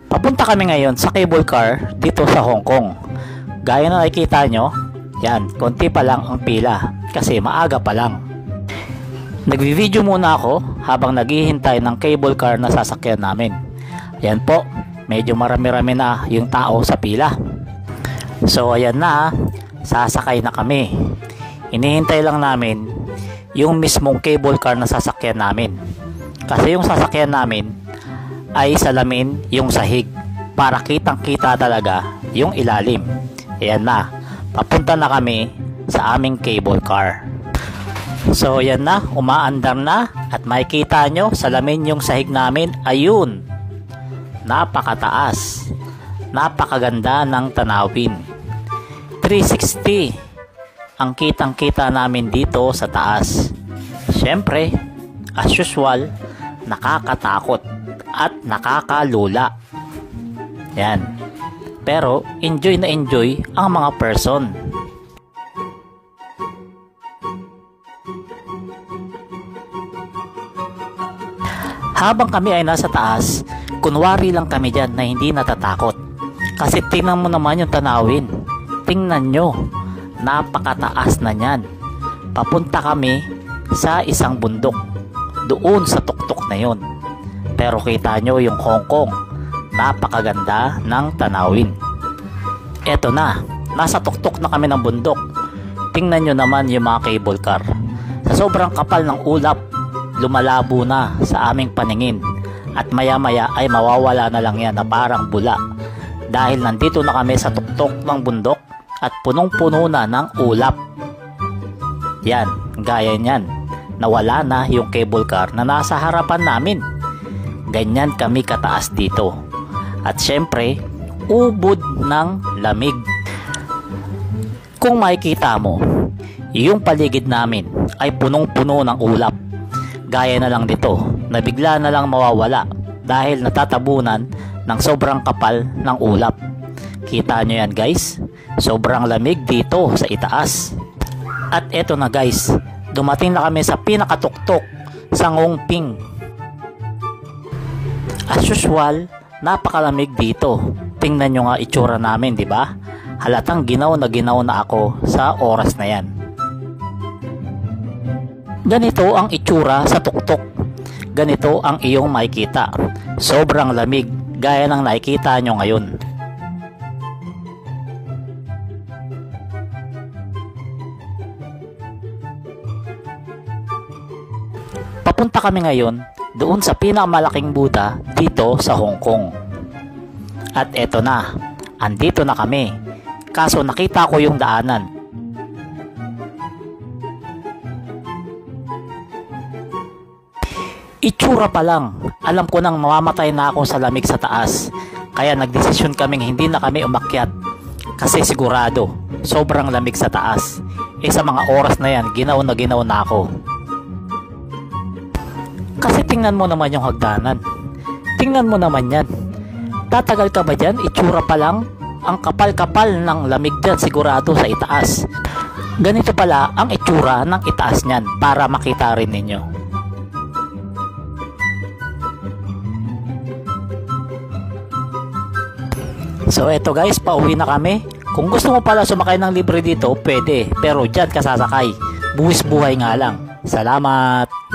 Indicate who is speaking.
Speaker 1: Papunta kami ngayon sa cable car dito sa Hong Kong. Gaya na nakikita nyo, yan, konti pa lang ang pila kasi maaga pa lang. Nagvi-video muna ako habang naghihintay ng cable car na sasakyan namin. Yan po, medyo marami-rami na yung tao sa pila. So ayan na, sasakay na kami. Inihintay lang namin yung mismong cable car na sasakyan namin. Kasi yung sasakyan namin ay salamin yung sahig para kitang kita talaga yung ilalim. Ayan na, papunta na kami sa aming cable car. So ayan na, umaandar na at makikita nyo salamin yung sahig namin. Ayun, napakataas, napakaganda ng tanawin. 360 ang kitang kita namin dito sa taas. Syempre, as usual, nakakatakot at nakakalula. Yan. Pero enjoy na enjoy ang mga person. Habang kami ay nasa taas, kunwari lang kami dyan na hindi natatakot. Kasi tingnan mo naman yung tanawin. Tingnan nyo, napakataas na nyan. Papunta kami sa isang bundok doon sa tuktok na yon. Pero kita nyo yung Hong Kong, napakaganda ng tanawin. Eto na, nasa tuktok na kami ng bundok. Tingnan nyo naman yung mga cable car. Sa sobrang kapal ng ulap, lumalabo na sa aming paningin. At maya maya ay mawawala na lang yan na parang bula. Dahil nandito na kami sa tuktok ng bundok at punong-puno na ng ulap. Yan, gaya niyan. Nawala na yung cable car na nasa harapan namin. Ganyan kami kataas dito. At syempre, ubod ng lamig. Kung makikita mo, yung paligid namin ay punong-puno ng ulap. Gaya na lang dito, na bigla na lang mawawala dahil natatabunan ng sobrang kapal ng ulap. Kita nyo yan guys, sobrang lamig dito sa itaas. At eto na guys, dumating na kami sa pinakatuktok sa Ngongping. As usual, napakalamig dito. Tingnan nyo nga itsura namin, di ba? Halatang ginaw na ako sa oras na yan. Ganito ang itsura sa tuktok. Ganito ang iyong makikita. Sobrang lamig, gaya ng nakikita nyo ngayon. Papunta kami ngayon doon sa pinakamalaking Buddha dito sa Hong Kong. At eto na, andito na kami. Kaso nakita ko yung daanan. Itsura pa lang, alam ko nang mamamatay na ako sa lamig sa taas. Kaya nagdesisyon kaming hindi na kami umakyat. Kasi sigurado, sobrang lamig sa taas. Sa mga oras na yan, ginaw na ako. Kasi tingnan mo naman yung hagdanan. Tingnan mo naman yan. Tatagal ka ba dyan? Itsura pa lang. Ang kapal-kapal ng lamig dyan sigurado sa itaas. Ganito pala ang itsura ng itaas nyan para makita rin ninyo. So eto guys, pauwi na kami. Kung gusto mo pala sumakay ng libre dito, pwede. Pero dyan ka sasakay. Buwis buhay nga lang. Salamat!